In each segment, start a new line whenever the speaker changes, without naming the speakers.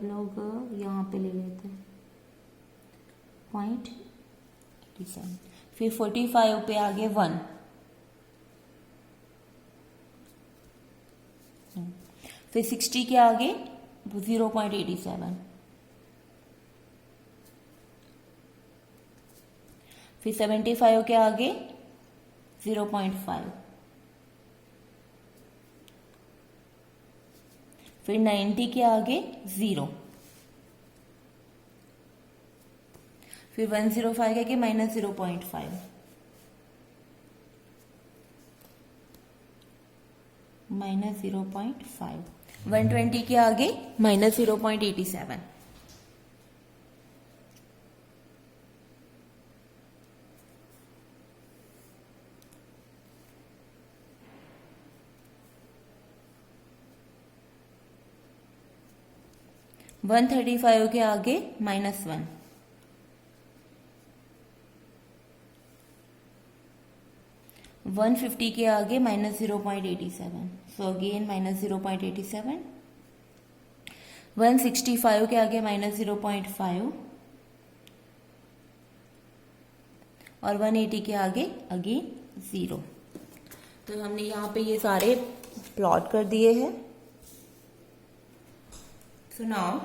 हम लोग यहाँ पे ले लेते हैं 0.87। फिर 45 पे आगे 1, फिर 60 के आगे 0.87, फिर 75 के आगे 0.5, फिर 90 के आगे 0, फिर 105 के आगे -0.5, -0.5, 120 के आगे -0.87, -135 के आगे -1, 150 के आगे -0.87, सो अगेन -0.87, 165 के आगे -0.5 और 180 के आगे अगेन 0। तो हमने यहाँ पे ये सारे प्लॉट कर दिए हैं। सो नाउ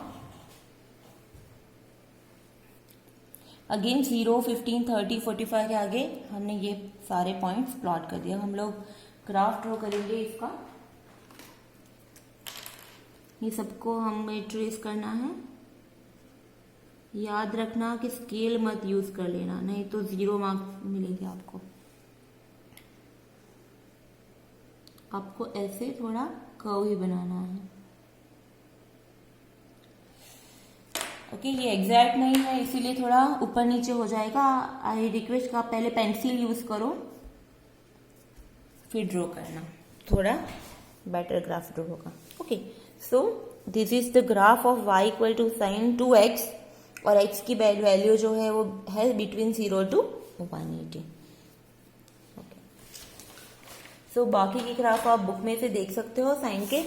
अगेन 0, 15, 30, 45 के आगे हमने ये सारे पॉइंट्स प्लॉट कर दिया। हम लोग ग्राफ ड्रॉ करेंगे इसका, ये सबको हमें ट्रेस करना है। याद रखना कि स्केल मत यूज कर लेना, नहीं तो 0 मार्क्स मिलेंगे आपको। आपको ऐसे थोड़ा कर्व ही बनाना है। ओके, ये एग्जैक्ट नहीं है इसीलिए थोड़ा ऊपर नीचे हो जाएगा। आई रिक्वेस्ट का पहले पेंसिल यूज करो फिर ड्रॉ करना, थोड़ा बेटर ग्राफ ड्रॉ होगा। Okay, so this is the graph of y equal to sine 2x और x की वैल्यू जो है वो है बिटवीन 0 to 180। ओके, सो बाकी की ग्राफ आप बुक में से देख सकते हो साइन के।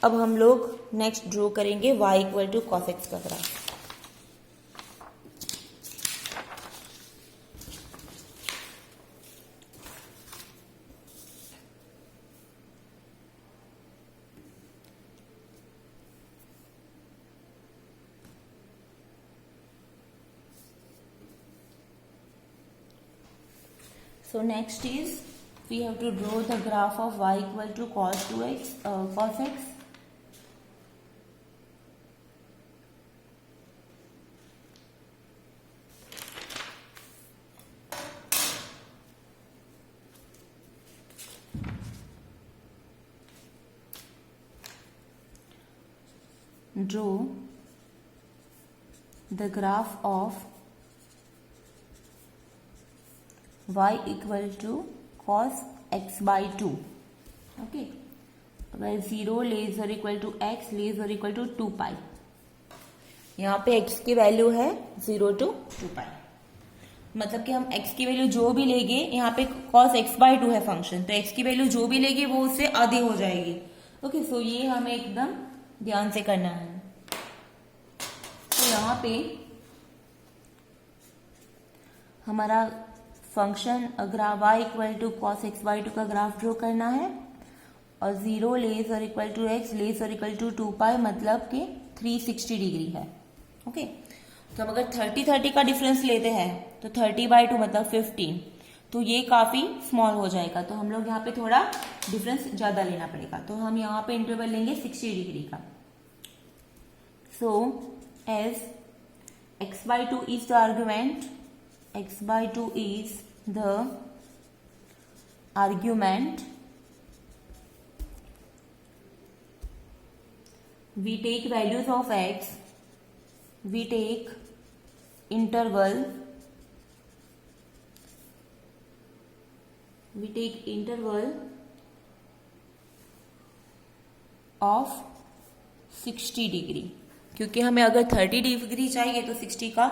अब हम लोग नेक्स्ट ड्रॉ करेंगे y equal to cos x का graph. So next is we have to draw the graph of y equal to cos 2x, cos x. Draw the graph of y equal to cos x by 2। Okay, अगर 0 less और equal to x less और equal to 2 pi, यहाँ पे x की value है 0 to 2 पाई, मतलब कि हम x की वैल्यू जो भी लेंगे, यहाँ पे cos x बाई 2 है फंक्शन, तो x की वैल्यू जो भी लेंगे वो उससे आधी हो जाएगी। ओके, सो ये हमें एकदम ध्यान से करना है। तो यहाँ पे हमारा function graph y equal to cos x by 2 का ग्राफ ड्रॉ करना है और 0 लेस और इक्वल टू x लेस और इक्वल टू 2 पाई, मतलब कि 360 डिग्री है। ओके, तो हम अगर 30-30 का डिफरेंस लेते हैं तो 30 बाई 2 मतलब 15, तो ये काफी स्मॉल हो जाएगा, तो हम लोग यहाँ पे थोड़ा डिफरेंस ज्यादा लेना पड़ेगा। तो हम यहाँ पे इंटरवल लेंगे 60 डिग्री का। So as x by 2 is the argument, x by 2 is the argument, we take values of x, we take interval, of 60 degree, क्योंकि हमें अगर 30 डिग्री चाहिए तो 60 का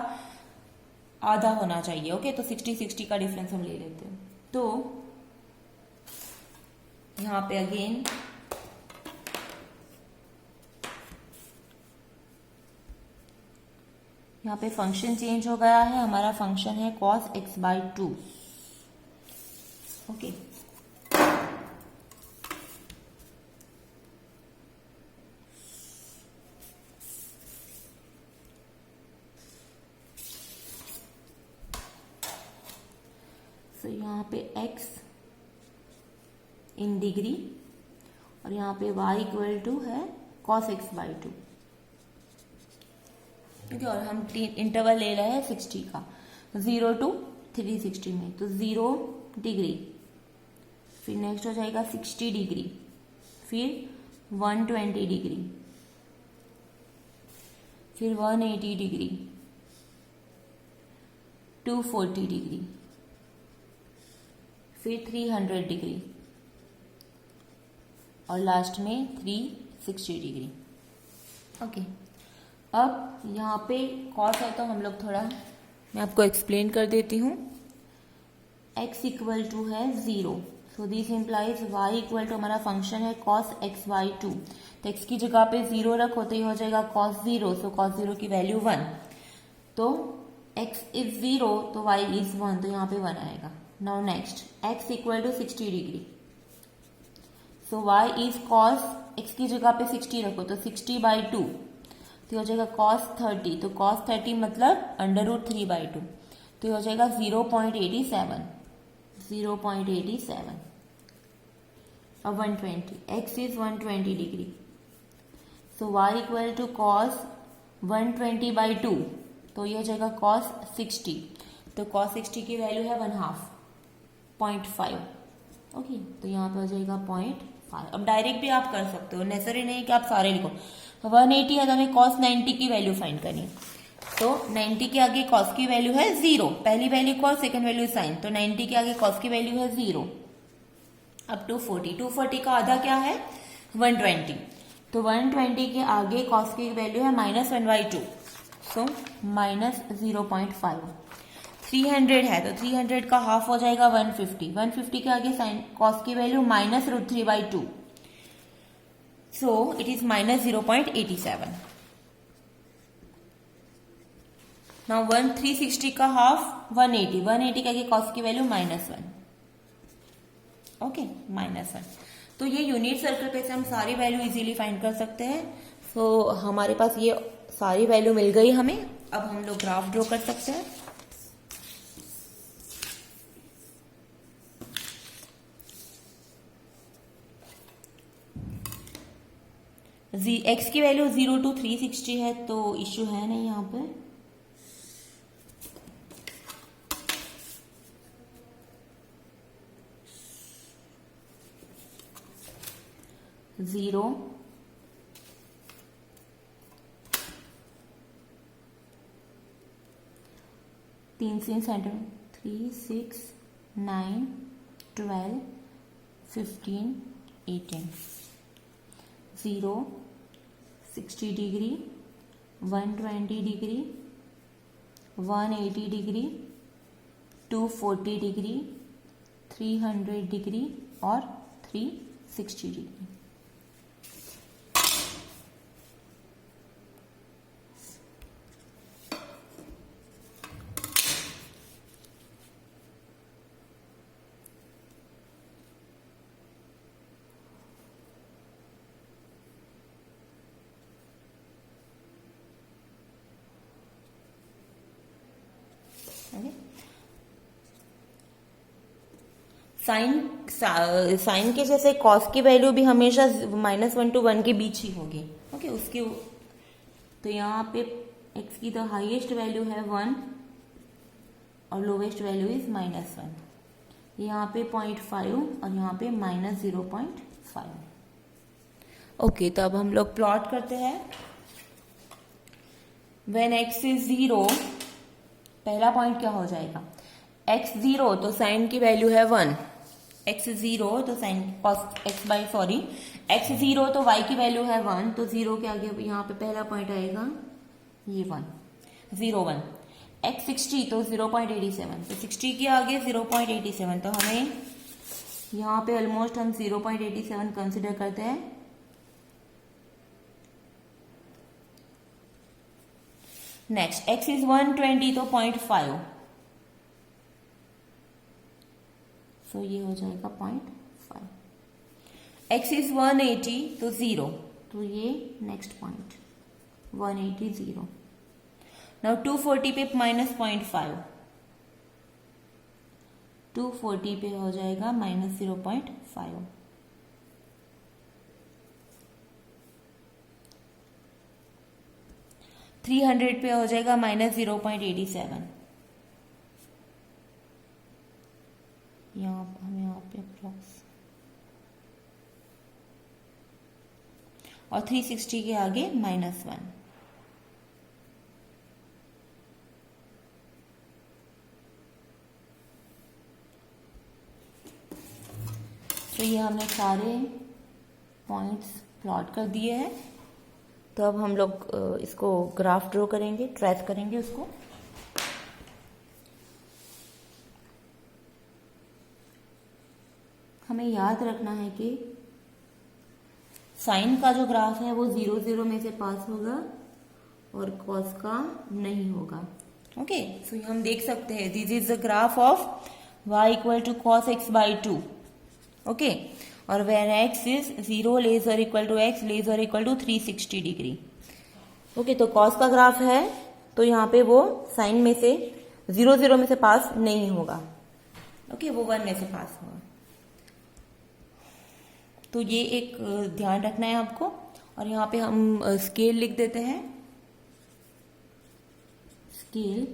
आधा होना चाहिए। ओके, तो 60 का डिफरेंस हम ले लेते हैं। तो यहाँ पे अगेन यहाँ पे फंक्शन चेंज हो गया है, हमारा फंक्शन है cos x/2। ओके, तो यहाँ पे x इन डिग्री और यहाँ पे y इक्वल टू है cos x/2। ठीक है, और हम इंटरवल ले रहे हैं 60 का, 0 to 360 में, तो 0 डिग्री, फिर नेक्स्ट हो जाएगा 60 डिग्री, फिर 120 डिग्री, फिर 180 डिग्री, 240 डिग्री, फिर 300 डिग्री और लास्ट में 360 डिग्री। ओके, अब यहाँ पे कॉस है तो हम लोग थोड़ा, मैं आपको एक्सप्लेन कर देती हूँ। x इक्वल टू है 0, so this implies y equal to, हमारा फंक्शन है cos x/2, तो x की जगह पे 0 रखो तो ये हो जाएगा cos 0, सो cos 0 की वैल्यू 1, तो x इज 0 तो y इज 1, तो यहाँ पे 1 आएगा। Now next x equal to 60 degree, so y is cos, x की जगह पे 60 रखो तो 60/2, तो हो जाएगा cos 30, तो cos 30 मतलब √3/2, तो हो जाएगा 0.87, 0.87। अब 120, x is 120 degree, so y equal to cos 120/2, तो ये हो जाएगा cos 60, तो cos 60 की वैल्यू है 1/2, 0.5। ओके, तो यहाँ पे हो जाएगा 0.5। अब डायरेक्ट भी आप कर सकते हो, नेसेसरी नहीं कि आप सारे लिखो। 180 है तो हमें cos 90 की वैल्यू फाइंड करनी है, तो 90 के आगे cos की वैल्यू है 0, पहली value cos, second value sin, तो 90 के आगे cos की वैल्यू है 0। अब 240, 240 का आधा क्या है 120, तो 120 के आगे cos की वैल्यू है -1/2, सो -0.5। 300 है तो 300 का हाफ हो जाएगा 150, 150 के आगे sin cos की value -√3/2, so it is -0.87। Now 360 का हाफ 180, 180 के आगे cos की वैल्यू -1, ओके, -1। तो ये यूनिट सर्कल पे से हम सारी वैल्यू इजीली फाइंड कर सकते हैं। सो हमारे पास ये सारी वैल्यू मिल गई हमें, अब हम लोग ग्राफ ड्रॉ कर सकते हैं। x की वैल्यू 0 to 360 है, तो इश्यू है नहीं यहाँ पे। Zero, 3 centimetre, 3, 6, 9, 12, 15, 18, 0, 60 degree, 120 degree, 180 degree, 240 degree, 300 degree और 360 डिग्री। साइन के जैसे कॉस की वैल्यू भी हमेशा -1 to 1 के बीच ही होगी। ओके, उसके तो यहाँ पे x की द हाईएस्ट वैल्यू है 1 और लोवेस्ट वैल्यू इज -1। यहाँ पे 0.5 और यहाँ पे -0.5। ओके, तो अब हम लोग प्लॉट करते हैं। व्हेन x इज 0, पहला पॉइंट क्या हो जाएगा, x 0 तो साइन की वैल्यू है 1, x 0 तो साइन x 0 तो y की वैल्यू है 1, तो 0 के आगे यहाँ पे पहला पॉइंट आएगा ये 1, 0, 1। x 60 तो 0.87, तो 60 के आगे 0.87, तो हमें यहाँ पे ऑलमोस्ट हम 0.87 कंसिडर करते हैं। नेक्स्ट x इज 120 तो 0.5, सो ये हो जाएगा 0.5. x इज 180 तो 0, तो ये नेक्स्ट पॉइंट 180 0. नाउ 240 पे माइनस 0.5, 240 पे हो जाएगा माइनस 0.5. $300 पे हो जाएगा माइनस 0.87. यहाँ पे अप्रॉक्स, और 360 के आगे -1. तो ये हमने सारे पॉइंट्स प्लॉट कर दिए हैं. तो अब हम लोग इसको ग्राफ ड्रॉ करेंगे, ट्रेस करेंगे उसको. हमें याद रखना है कि साइन का जो ग्राफ है वो 0 0 में से पास होगा और कॉस का नहीं होगा. ओके, सो हम देख सकते हैं this is the graph of y equal to cos x by 2. Okay, और वेर x इज 0 लेस और इक्वल टू x लेस और इक्वल टू 360 डिग्री. ओके, तो cos का ग्राफ है तो यहाँ पे वो साइन में से 0 0 में से पास नहीं होगा. ओके, वो 1 में से पास होगा. तो ये एक ध्यान रखना है आपको. और यहाँ पे हम स्केल लिख देते हैं. स्केल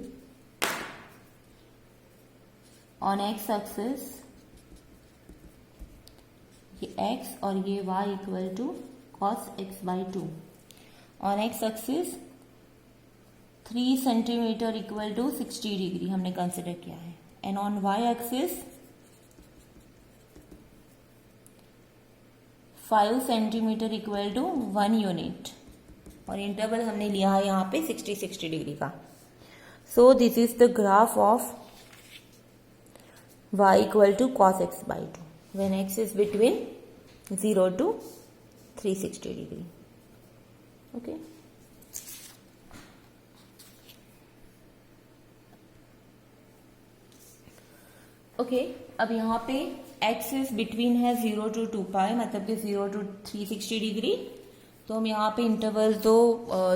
ऑन x एक्सिस, ये x और ये y equal to cos x by 2. On x axis 3 centimetre equal to 60 degree हमने कंसिडर किया है. And on y axis 5 centimetre equal to 1 unit. और इंटरवल हमने लिया है यहाँ पे 60 डिग्री का. So this is the graph of y equal to cos x by 2 when x is between 0 to 360 degree. Okay. Okay, अब यहाँ पे x इज बिटवीन है 0 to 2 पाई, मतलब कि 0 to 360 डिग्री. तो हम यहाँ पे इंटरवल तो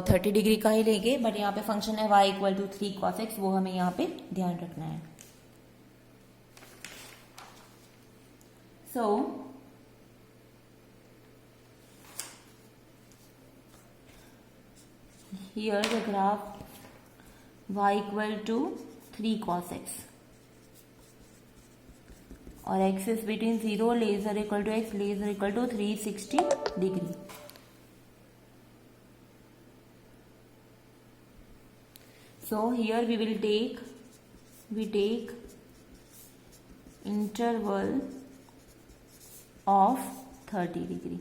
30 डिग्री का ही लेंगे, बट यहाँ पे फंक्शन है y equal to 3 cos x, वो हमें यहाँ पे ध्यान रखना है. सो here the graph y equal to 3 cos x और x is between 0 less or equal to x less or equal to 360 degree. So here we take interval of 30 degree.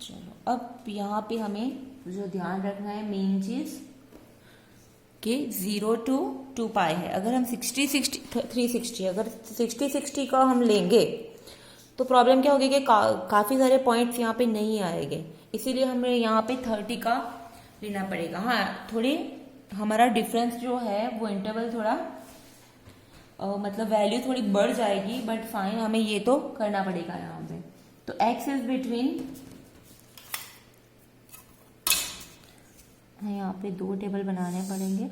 चलो, अब यहाँ पे हमें जो ध्यान रखना है मेन चीज कि 0 to 2 पाई है. अगर हम 360 अगर 60 का हम लेंगे तो प्रॉब्लम क्या होगी कि काफी सारे पॉइंट्स यहाँ पे नहीं आएंगे, इसीलिए हमें यहाँ पे 30 का लेना पड़ेगा. हाँ, थोड़ी हमारा डिफरेंस जो है वो इंटरवल थोड़ा मतलब वैल्यू थोड़ी बढ़ जाएगी, बट फाइन हमें ये तो करना पड़ेगा यहाँ पे. तो x इज बिटवीन, यहाँ पे 2 टेबल बनाने पड़ेंगे.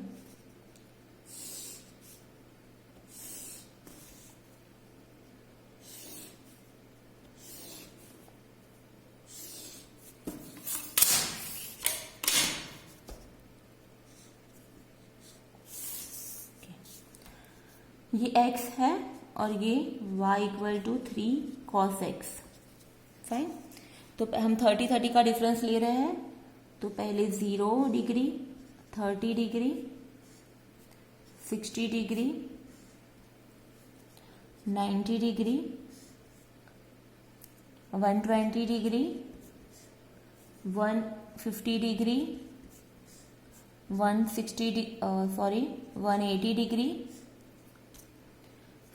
ये x है और ये y equal to 3 cos x. Fine, तो हम 30 का डिफरेंस ले रहे हैं. तो पहले 0 degree, 30 degree, 60 degree, 90 degree, 120 degree, 150 degree, 180 degree,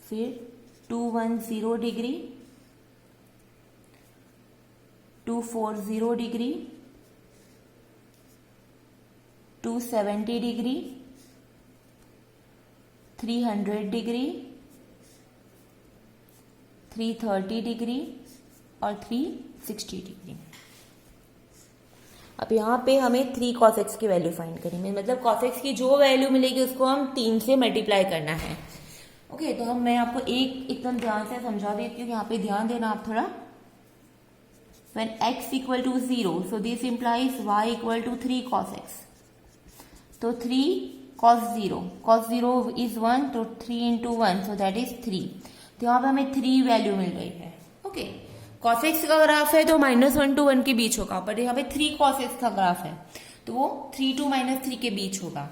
फिर 210 degree, 240 degree, 270 degree, 300 degree, 330 degree और 360 डिग्री। अब यहाँ पे हमें 3 cos x की वैल्यू फाइंड करनी है, मतलब cos x की जो वैल्यू मिलेगी उसको हम 3 से मल्टीप्लाई करना है। ओके, तो मैं आपको एकदम ध्यान से समझा देती हूँ, यहाँ पे ध्यान देना आप थोड़ा। When x equal to 0, so this implies y equal to 3 cos x. तो 3 cos 0 is 1, तो 3 into 1, so that is 3. तो यहाँ पे हमें 3 वैल्यू मिल रही है। ओके, cos x का ग्राफ है तो -1 to 1 के बीच होगा, बट यहाँ पे 3 cos x का ग्राफ है तो वो 3 to -3 के बीच होगा।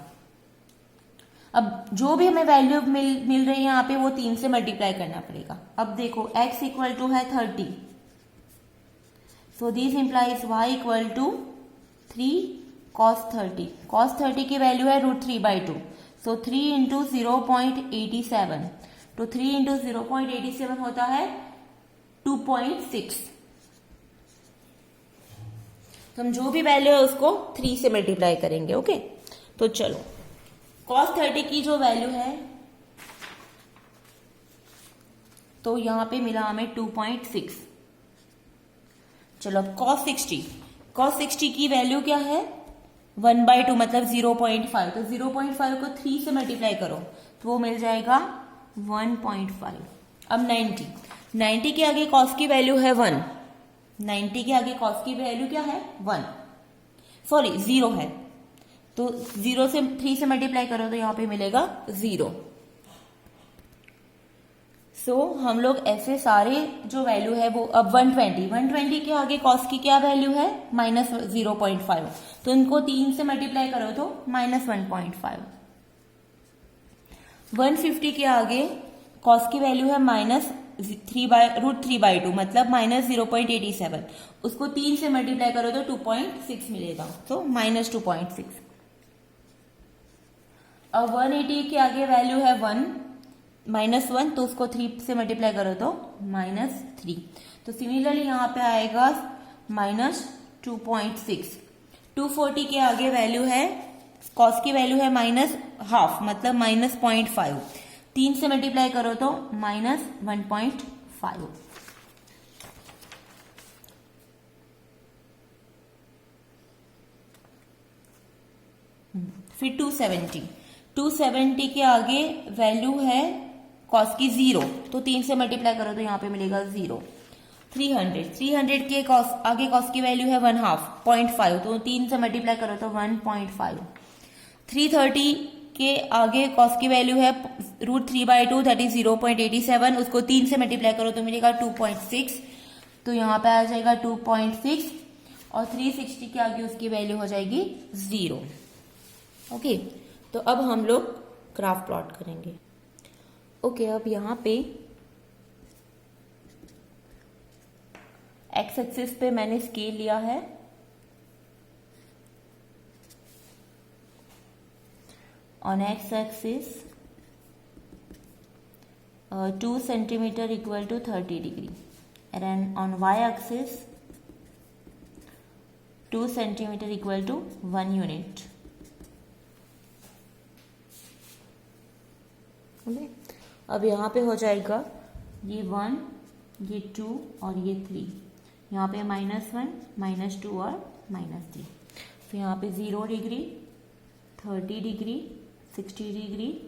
अब जो भी हमें वैल्यू मिल रही है यहाँ पे वो 3 से मल्टीप्लाई करना पड़ेगा। अब देखो x इक्वल टू है 30, so this implies y equal to 3 cos 30। cos 30 की वैल्यू है √3/2, सो 3 इंटू 0.87, तो 3 इंटू 0.87 होता है 2.6। तो हम जो भी वैल्यू है उसको 3 से मल्टीप्लाई करेंगे। ओके, तो चलो cos 30 की जो वैल्यू है तो यहां पे मिला हमें 2.6। चलो अब cos 60 की वैल्यू क्या है 1/2, मतलब 0.5, तो 0.5 को 3 से मल्टीप्लाई करो तो वो मिल जाएगा 1.5। अब 90 के आगे cos की वैल्यू है 1, 90 के आगे cos की वैल्यू क्या है 0 है, तो 0 से 3 से मल्टीप्लाई करो तो यहाँ पे मिलेगा 0। सो हम लोग ऐसे सारे जो वैल्यू है वो अब 120 के आगे cos की क्या वैल्यू है -0.5, तो इनको 3 से मल्टीप्लाई करो तो -1.5। 150 के आगे cos की वैल्यू है √3/2, मतलब -0.87, उसको 3 से मल्टीप्लाई करो तो 2.6 मिलेगा, तो -2.6। अब 180 के आगे वैल्यू है -1, तो उसको 3 से मल्टीप्लाई करो तो -3, तो सिमिलरली यहाँ पे आएगा -2.6। 240 के आगे वैल्यू है cos की वैल्यू है -1/2, मतलब -0.5, 3 से मल्टीप्लाई करो तो -1.5। फिर 270 के आगे वैल्यू है cos की 0, तो 3 से मल्टीप्लाई करो तो यहाँ पे मिलेगा 0। 300 के आगे cos की वैल्यू है 0.5, तो 3 से मल्टीप्लाई करो तो 1.5। 330 के आगे cos की वैल्यू है √3/2, दैट इज 0.87, उसको 3 से मल्टीप्लाई करो तो मिलेगा 2.6, तो यहाँ पे आ जाएगा 2.6, और 360 के आगे उसकी वैल्यू हो जाएगी 0। ओके, तो अब हम लोग ग्राफ प्लॉट करेंगे। ओके, अब यहाँ पे एक्स एक्सिस पे मैंने स्केल लिया है, on X axis 2 centimetre equal to 30 degree, and on Y axis 2 centimetre equal to 1 unit. अब यहाँ पे हो जाएगा ये 1, ये 2 और ये 3, यहाँ पे -1, -2 और -3, फिर यहाँ पे 0 degree, 30 degree, 60 degree,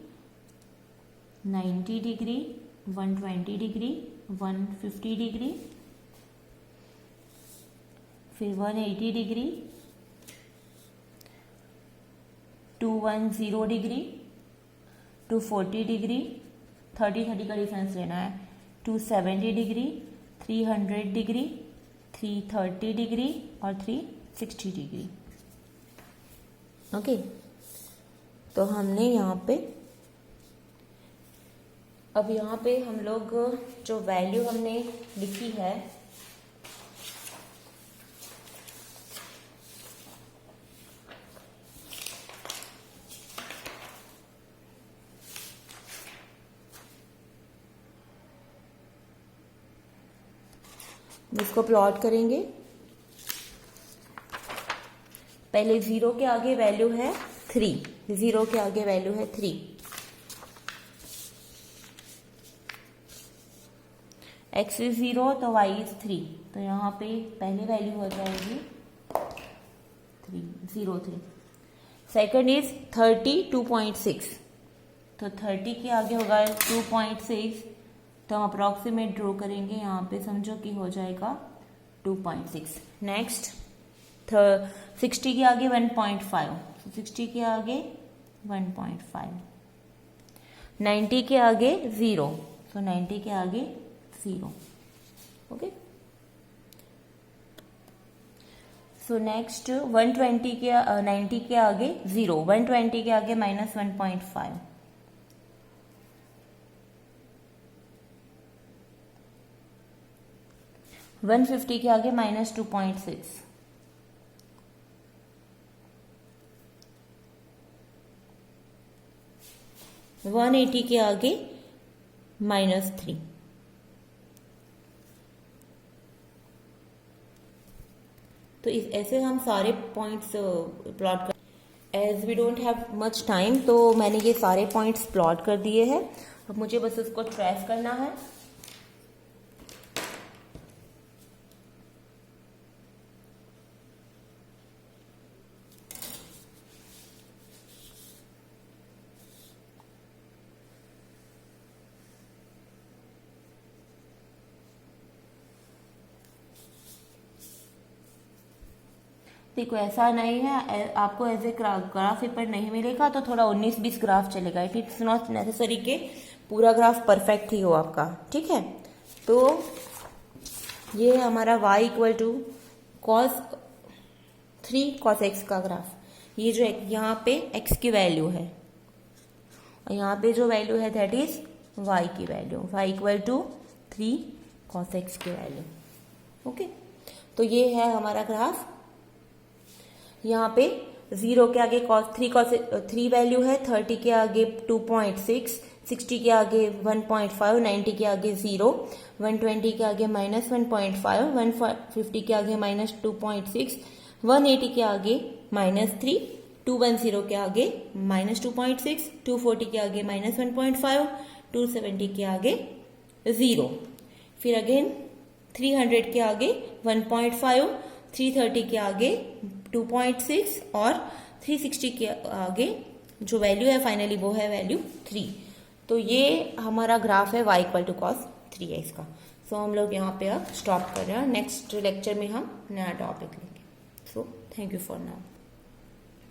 90 degree, 120 degree, 150 degree, फिर 180 डिग्री, 210 डिग्री, 240 डिग्री, 30 का डिफरेंस लेना है, 270 डिग्री, 300 डिग्री, 330 डिग्री और 360 डिग्री। ओके, तो हमने यहाँ पे अब यहाँ पे हम लोग जो वैल्यू हमने लिखी है इसको प्लॉट करेंगे। पहले 0 के आगे वैल्यू है 3, 0 के आगे वैल्यू है 3, x इज 0 तो y इज 3, तो यहाँ पे पहली वैल्यू हो जाएगी 3, 0 3। सेकंड इज 30 2.6, तो 30 के आगे होगा 2.6, तो हम अप्रॉक्सीमेट ड्रॉ करेंगे, यहाँ पे समझो कि हो जाएगा 2.6। नेक्स्ट 60 के आगे 1.5, 60 के आगे 1.5, 90 के आगे 0, तो 90 के आगे 0, ओके। सो नेक्स्ट 120 के 90 के आगे 0, 120 के आगे -1.5, 150 के आगे -2.6, 180 के आगे -3, तो ऐसे हम सारे पॉइंट्स प्लॉट कर, as we don't have much time तो मैंने ये सारे पॉइंट्स प्लॉट कर दिए हैं। अब मुझे बस उसको ट्रेस करना है। देखो ऐसा नहीं है, आपको एज ए ग्राफ पेपर नहीं मिलेगा तो थोड़ा 19-20 ग्राफ चलेगा। इट इज नॉट नेसेसरी के पूरा ग्राफ परफेक्ट ही हो आपका, ठीक है। तो ये हमारा y equal to cos 3 cos x का ग्राफ, ये जो यहाँ पे x की वैल्यू है और यहाँ पे जो वैल्यू है दैट इज y की value, y equal to 3 cos x की वैल्यू, ओके। तो ये है हमारा ग्राफ। यहाँ पे 0 के आगे cos 3 वैल्यू है, 30 के आगे 2.6, 60 के आगे 1.5, 90 के आगे 0, 120 के आगे -1.5, 150 के आगे -2.6, 180 के आगे -3, 210 के आगे -2.6, 240 के आगे -1.5, 270 के आगे 0, फिर अगेन 300 के आगे 1.5, 330 के आगे 2.6 और 360 के आगे जो वैल्यू है फाइनली वो है वैल्यू 3। तो ये हमारा ग्राफ है y equal to cos 3x का। सो हम लोग यहाँ पे अब स्टॉप कर रहे हैं, नेक्स्ट लेक्चर में हम नया टॉपिक लेंगे। So thank you for now.